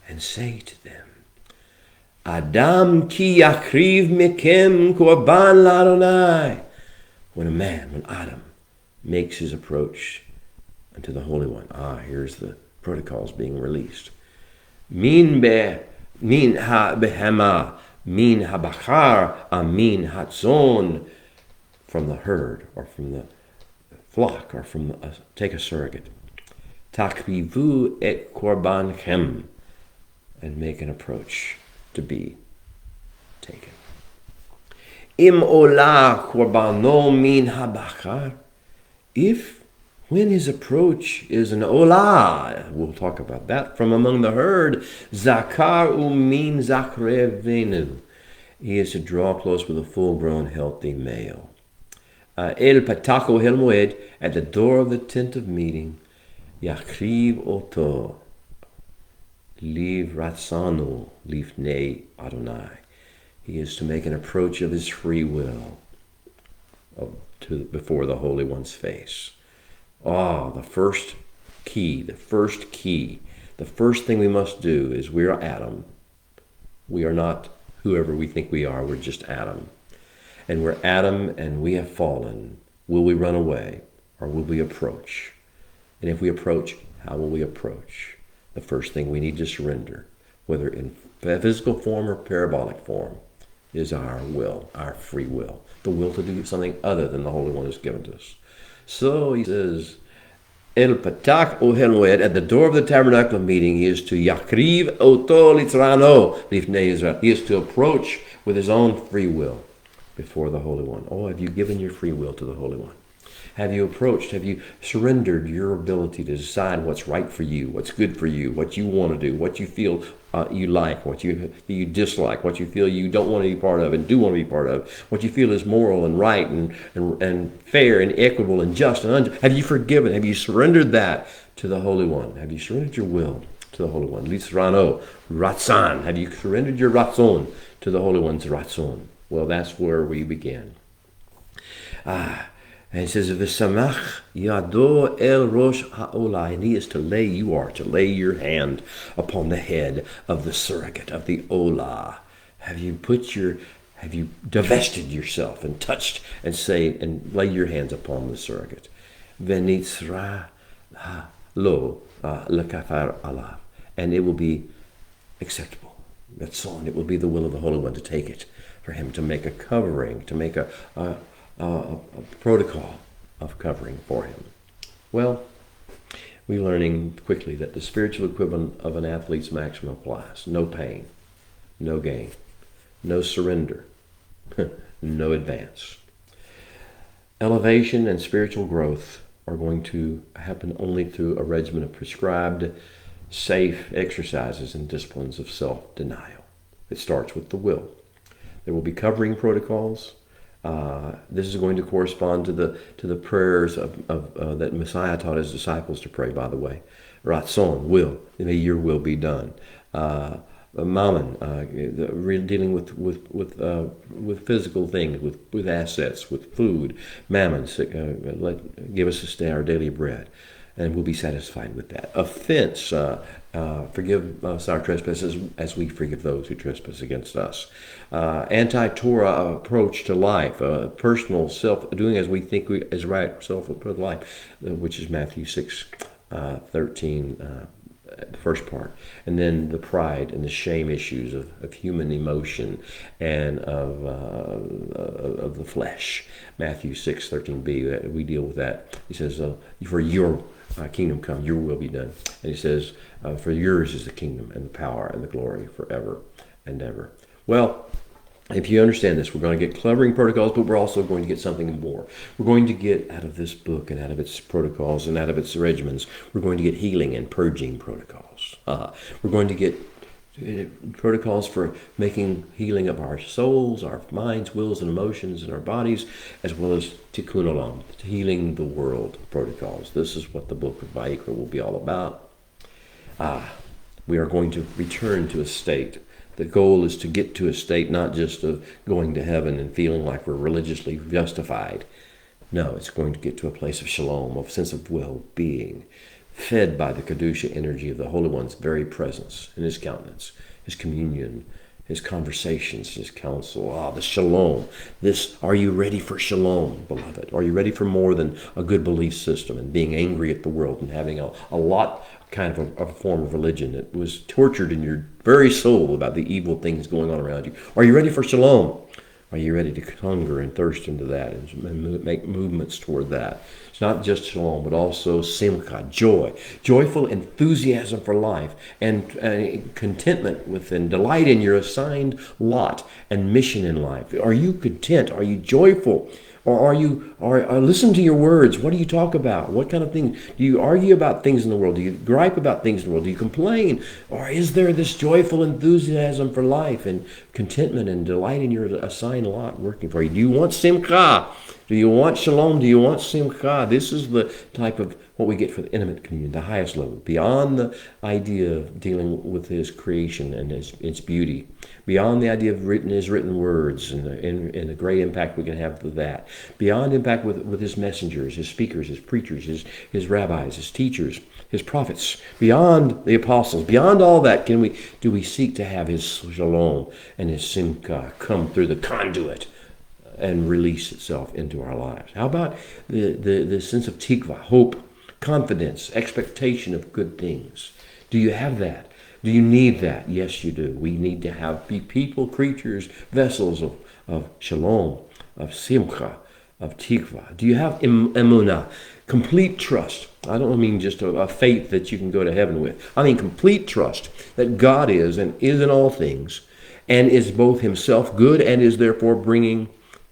[SPEAKER 1] and say to them, Adam ki yakriv mekem korban l'Adonai. When Adam makes his approach unto the Holy One, here's the protocols being released. Min ha behema, min ha bachar, amin hatzon, from the herd or from the flock or from take a surrogate. Takrivu et korbanchem, and make an approach to be taken. Im olah korbano min habachar, if when his approach is an olah, we'll talk about that, from among the herd, zakar umin zakrevenu, he is to draw close with a full-grown, healthy male. El patako hel moed, at the door of the tent of meeting, yakriv oto, liv ratzanu, lifnei Adonai. He is to make an approach of his free will before the Holy One's face. The first key, the first thing we must do is we are Adam. We are not whoever we think we are, we're just Adam. And we're Adam and we have fallen. Will we run away or will we approach? And if we approach, how will we approach? The first thing we need to surrender, whether in physical form or parabolic form, is our will, our free will. The will to do something other than the Holy One has given to us. So he says, El patak ohel moed, at the door of the tabernacle meeting, he is to yakriv oto litzrano lifnei Israel. He is to approach with his own free will before the Holy One. Have you given your free will to the Holy One? Have you approached? Have you surrendered your ability to decide what's right for you, what's good for you, what you want to do, what you feel you like, what you dislike, what you feel you don't want to be part of and do want to be part of, what you feel is moral and right and fair and equitable and just and unjust? Have you forgiven? Have you surrendered that to the Holy One? Have you surrendered your will to the Holy One? Litzrano, ratzan. Have you surrendered your ratzon to the Holy One's ratzon? Well, that's where we begin. And he says, V'samach yado el rosh ha'olah, and he is to lay your hand upon the head of the surrogate, of the olah. Have you divested yourself and touched and lay your hands upon the surrogate? V'nitzra lo lekafar alav, and it will be acceptable. That's all. It will be the will of the Holy One to take it, for him to make a covering, to make a protocol of covering for him. Well, we're learning quickly that the spiritual equivalent of an athlete's maximum applies. No pain, no gain, no surrender, no advance. Elevation and spiritual growth are going to happen only through a regimen of prescribed, safe exercises and disciplines of self-denial. It starts with the will. There will be covering protocols. This is going to correspond to the prayers that Messiah taught his disciples to pray, by the way. Ratzon, will. May your will be done. Mammon, dealing with physical things, with assets, with food. Mammon, give us this day our daily bread, and we'll be satisfied with that. Offense, forgive us our trespasses as we forgive those who trespass against us. Anti-Torah approach to life, personal doing as we think is right, self-approved life, which is Matthew 6:13, the first part. And then the pride and the shame issues of human emotion and of the flesh. Matthew 6:13b, we deal with that. He says, for your kingdom come, your will be done. And he says, for yours is the kingdom and the power and the glory forever and ever. Well, if you understand this, we're going to get covering protocols, but we're also going to get something more. We're going to get out of this book and out of its protocols and out of its regimens, we're going to get healing and purging protocols. We're going to get protocols for making healing of our souls, our minds, wills, and emotions, and our bodies, as well as tikkun olam, healing the world protocols. This is what the book of Vayikra will be all about. We are going to return to a state. The goal is to get to a state not just of going to heaven and feeling like we're religiously justified. No, it's going to get to a place of shalom, of sense of well-being, fed by the Kedusha energy of the Holy One's very presence in his countenance, his communion, his conversations, his counsel. The shalom. Are you ready for shalom, beloved? Are you ready for more than a good belief system and being angry at the world and having a lot kind of a form of religion that was tortured in your very soul about the evil things going on around you? Are you ready for shalom? Are you ready to hunger and thirst into that and make movements toward that? It's not just shalom, but also simcha, joy, joyful enthusiasm for life, and contentment with and delight in your assigned lot and mission in life. Are you content? Are you joyful? Or listen to your words. What do you talk about? What kind of things? Do you argue about things in the world? Do you gripe about things in the world? Do you complain? Or is there this joyful enthusiasm for life and contentment and delight in your assigned lot working for you? Do you want simcha? Do you want shalom? Do you want simcha? This is the type of what we get for the intimate communion, the highest level, beyond the idea of dealing with his creation and its beauty, beyond the idea of his written words and the great impact we can have with that, beyond impact with his messengers, his speakers, his preachers, his rabbis, his teachers, his prophets, beyond the apostles, beyond all that, do we seek to have his shalom and his simcha come through the conduit and release itself into our lives? How about the sense of tikva, hope, confidence, expectation of good things? Do you have that? Do you need that? Yes, you do. We need to be people, creatures, vessels of shalom, of simcha, of tikva. Do you have emunah, complete trust? I don't mean just a faith that you can go to heaven with. I mean complete trust that God is and is in all things and is both himself good and is therefore bringing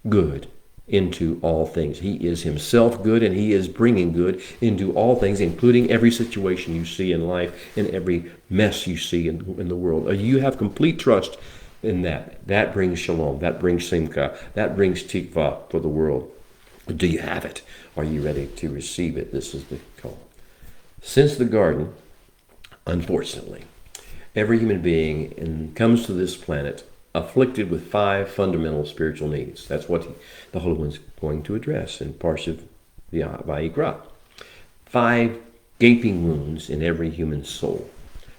[SPEAKER 1] good into all things. He is himself good, and he is bringing good into all things, including every situation you see in life and every mess you see in the world. You have complete trust in that. That brings shalom. That brings simcha. That brings tikva for the world. Do you have it? Are you ready to receive it? This is the call. Since the garden, unfortunately, every human being comes to this planet afflicted with 5 fundamental spiritual needs. That's what the Holy One's going to address in Parsha Vayikra. 5 gaping wounds in every human soul.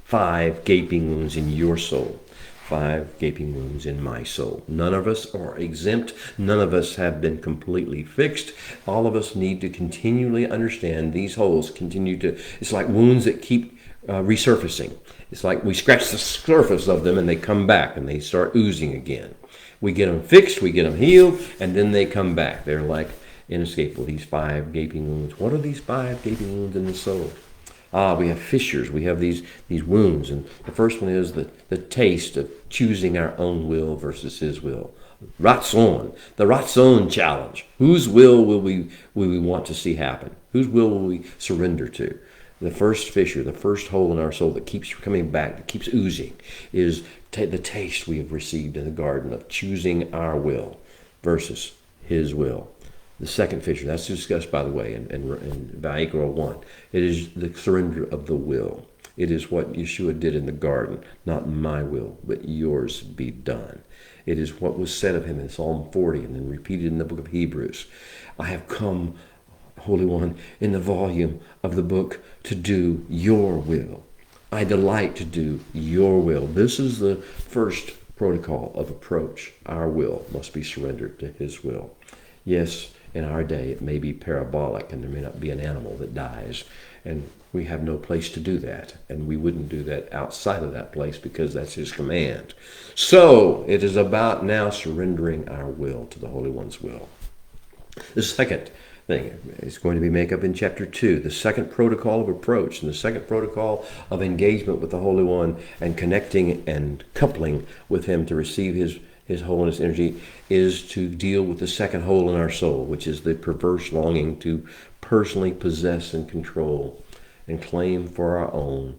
[SPEAKER 1] 5 gaping wounds in your soul. 5 gaping wounds in my soul. None of us are exempt. None of us have been completely fixed. All of us need to continually understand these holes it's like wounds that keep resurfacing. It's like we scratch the surface of them and they come back and they start oozing again. We get them fixed, we get them healed, and then they come back. They're like inescapable, these 5 gaping wounds. What are these 5 gaping wounds in the soul? We have fissures, we have these wounds. And the first one is the taste of choosing our own will versus his will. Ratzon, the Ratzon challenge. Whose will will we want to see happen? Whose will we surrender to? The first fissure, the first hole in our soul that keeps coming back, that keeps oozing, is the taste we have received in the garden of choosing our will versus his will. The second fissure, that's discussed, by the way, in Vayikra 1. It is the surrender of the will. It is what Yeshua did in the garden. Not my will, but yours be done. It is what was said of him in Psalm 40 and then repeated in the book of Hebrews. I have come, Holy One, in the volume of the book to do your will. I delight to do your will. This is the first protocol of approach. Our will must be surrendered to his will. Yes, in our day it may be parabolic and there may not be an animal that dies, and we have no place to do that, and we wouldn't do that outside of that place because that's his command. So it is about now surrendering our will to the Holy One's will. The second thing is going to be make up in chapter 2, the second protocol of approach and the second protocol of engagement with the Holy One and connecting and coupling with him to receive his holiness energy is to deal with the second hole in our soul, which is the perverse longing to personally possess and control and claim for our own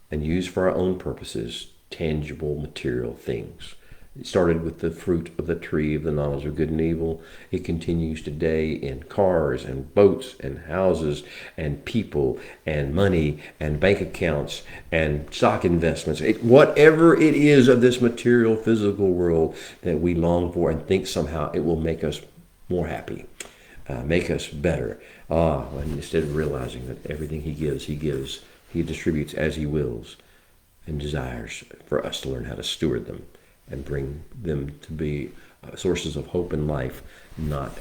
[SPEAKER 1] and use for our own purposes tangible, material things. It started with the fruit of the tree of the knowledge of good and evil. It continues today in cars and boats and houses and people and money and bank accounts and stock investments. Whatever it is of this material, physical world that we long for and think somehow it will make us more happy, make us better. And instead of realizing that everything he gives, he distributes as he wills and desires for us to learn how to steward them and bring them to be sources of hope and life, not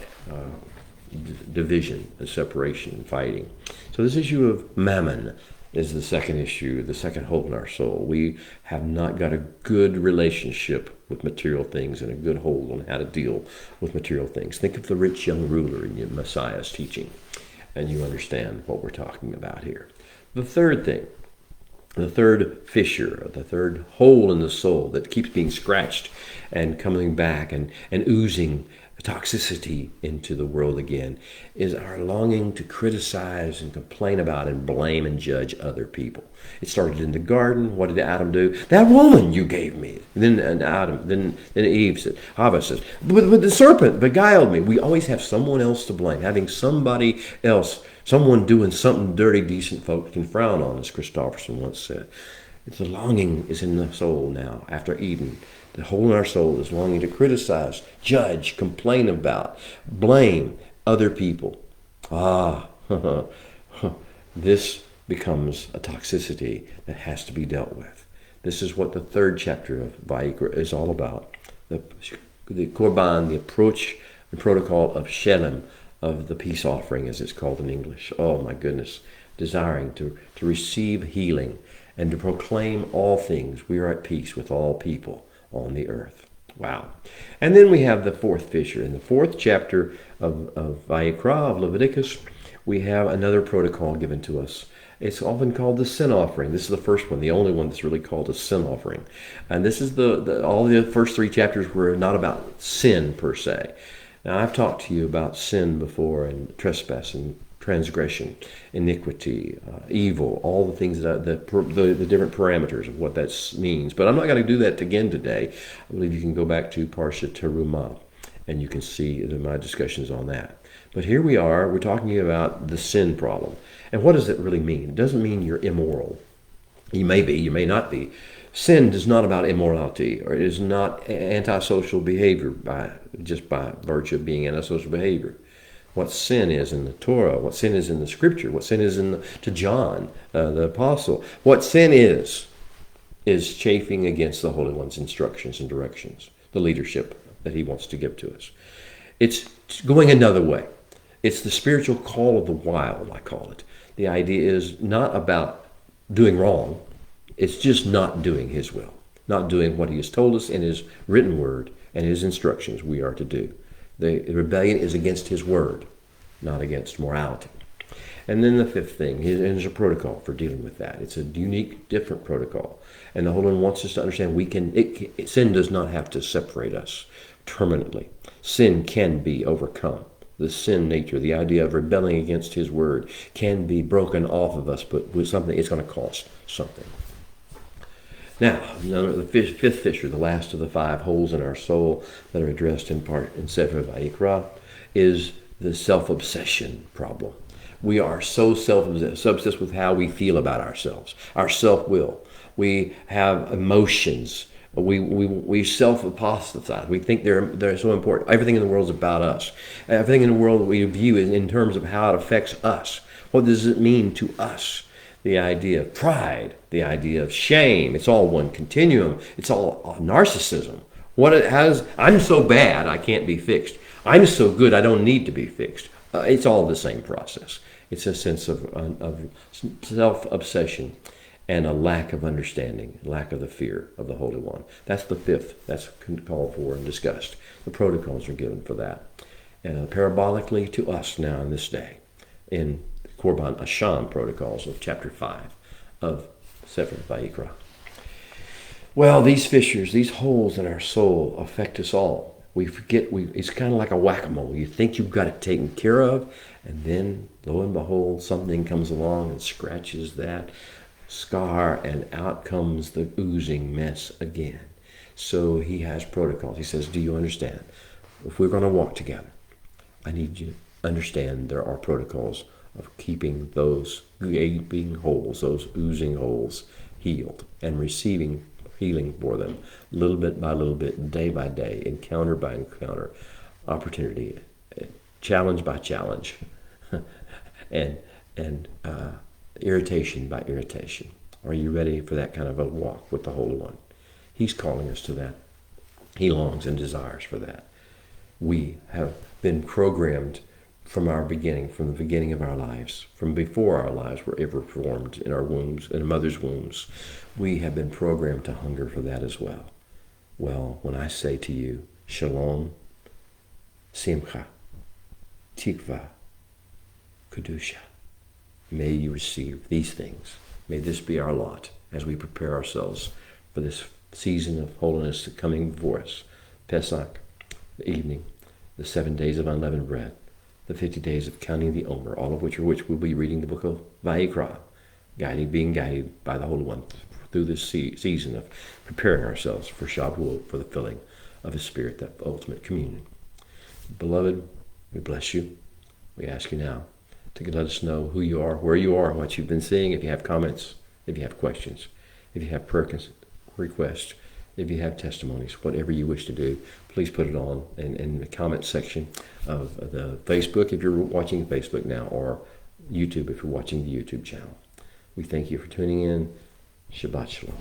[SPEAKER 1] division and separation and fighting. So this issue of mammon is the second issue, the second hole in our soul. We have not got a good relationship with material things and a good hold on how to deal with material things. Think of the rich young ruler in your Messiah's teaching, and you understand what we're talking about here. The third thing, the third fissure, the third hole in the soul that keeps being scratched and coming back and oozing toxicity into the world again, is our longing to criticize and complain about and blame and judge other people. It started in the garden. What did Adam do? That woman you gave me. Then Eve said, Hava says, but the serpent beguiled me. We always have someone else to blame. Having somebody else, someone doing something dirty, decent folk can frown on, as Christopherson once said. The longing is in the soul now, after Eden. The hole in our soul is longing to criticize, judge, complain about, blame other people. This becomes a toxicity that has to be dealt with. This is what the third chapter of Vayikra is all about. The Korban, the approach, the protocol of Shalem, of the peace offering, as it's called in English. Oh my goodness, desiring to receive healing and to proclaim all things. We are at peace with all people on the earth. Wow. And then we have the fourth fissure. In the fourth chapter of Vayikra, of Leviticus, we have another protocol given to us. It's often called the sin offering. This is the first one, the only one that's really called a sin offering. And this is all the first three chapters were not about sin per se. Now, I've talked to you about sin before, and trespass and transgression, iniquity, evil, all the things that the different parameters of what that means. But I'm not going to do that again today. I believe you can go back to Parsha Terumah, and you can see my discussions on that. But here we are, we're talking about the sin problem. And what does it really mean? It doesn't mean you're immoral. You may be, you may not be. Sin is not about immorality, or it is not antisocial behavior just by virtue of being antisocial behavior. What sin is in the Torah, what sin is in the Scripture, what sin is to John, the apostle. What sin is chafing against the Holy One's instructions and directions, the leadership that he wants to give to us. It's going another way. It's the spiritual call of the wild, I call it. The idea is not about doing wrong. It's just not doing his will, not doing what he has told us in his written word and his instructions we are to do. The rebellion is against his word, not against morality. And then the fifth thing, there's a protocol for dealing with that. It's a unique, different protocol. And the Holy One wants us to understand sin does not have to separate us permanently. Sin can be overcome. The sin nature, the idea of rebelling against his word, can be broken off of us, but with something, it's going to cost something. Now, the fifth fissure, the last of the five holes in our soul that are addressed in Sefer Vayikra, is the self-obsession problem. We are so self-obsessed with how we feel about ourselves, our self-will. We have emotions. We self-apostatize. We think they're so important. Everything in the world is about us. Everything in the world we view in terms of how it affects us. What does it mean to us? The idea of pride, the idea of shame. It's all one continuum. It's all narcissism. I'm so bad I can't be fixed. I'm so good I don't need to be fixed. It's all the same process. It's a sense of self-obsession and a lack of understanding, lack of the fear of the Holy One. That's the fifth. That's called for and discussed. The protocols are given for that. And parabolically to us now in this day, in Korban Asham protocols of chapter 5 of Sefer Vayikra. Well, these fissures, these holes in our soul affect us all. We forget, it's kind of like a whack-a-mole. You think you've got it taken care of, and then, lo and behold, something comes along and scratches that scar, and out comes the oozing mess again. So he has protocols. He says, do you understand? If we're going to walk together, I need you to understand there are protocols of keeping those gaping holes, those oozing holes, healed and receiving healing for them, little bit by little bit, day by day, encounter by encounter, opportunity, challenge by challenge, and irritation by irritation. Are you ready for that kind of a walk with the Holy One? He's calling us to that. He longs and desires for that. We have been programmed from our beginning, from the beginning of our lives, from before our lives were ever formed in our wombs, in a mother's wombs. We have been programmed to hunger for that as well. Well, when I say to you, Shalom, Simcha, Tikva, Kedusha, may you receive these things. May this be our lot as we prepare ourselves for this season of holiness coming before us. Pesach, the evening, the 7 days of unleavened bread, the 50 days of counting the Omer, all of which we'll be reading the book of Vayikra, being guided by the Holy One through this season of preparing ourselves for Shavuot, for the filling of His Spirit, that ultimate communion. Beloved, we bless you. We ask you now to let us know who you are, where you are, what you've been seeing. If you have comments, if you have questions, if you have prayer requests, if you have testimonies, whatever you wish to do, please put it on in the comment section of the Facebook if you're watching Facebook now, or YouTube if you're watching the YouTube channel. We thank you for tuning in. Shabbat Shalom.